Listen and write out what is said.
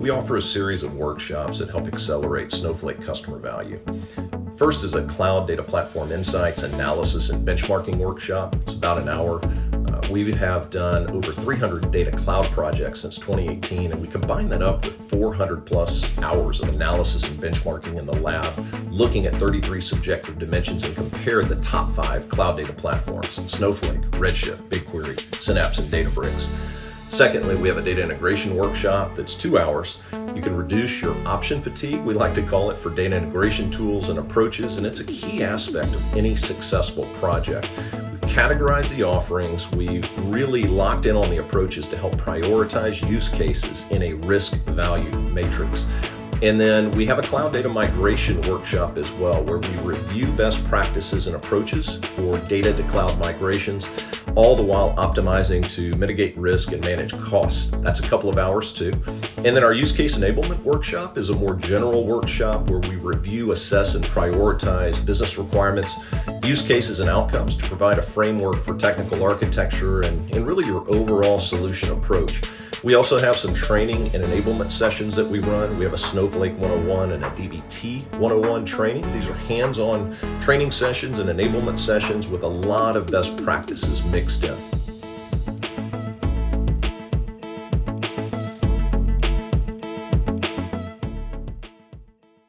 we offer a series of workshops that help accelerate Snowflake customer value. First is a Cloud Data Platform Insights Analysis and Benchmarking workshop. It's about an hour. We have done over 300 data cloud projects since 2018, and we combine that up with 400 plus hours of analysis and benchmarking in the lab, looking at 33 subjective dimensions and compare the top 5 cloud data platforms: Snowflake, Redshift, BigQuery, Synapse, and Databricks. Secondly, we have a data integration workshop that's 2 hours. You can reduce your option fatigue, we like to call it, for data integration tools and approaches, and it's a key aspect of any successful project. We've categorized the offerings, we've really locked in on the approaches to help prioritize use cases in a risk-value matrix. And then we have a cloud data migration workshop as well, where we review best practices and approaches for data to cloud migrations, all the while optimizing to mitigate risk and manage costs. That's a couple of hours too. And then our use case enablement workshop is a more general workshop where we review, assess, and prioritize business requirements, use cases, and outcomes to provide a framework for technical architecture and really your overall solution approach. We also have some training and enablement sessions that we run. We have a Snowflake 101 and a DBT 101 training. These are hands-on training sessions and enablement sessions with a lot of best practices mixed in.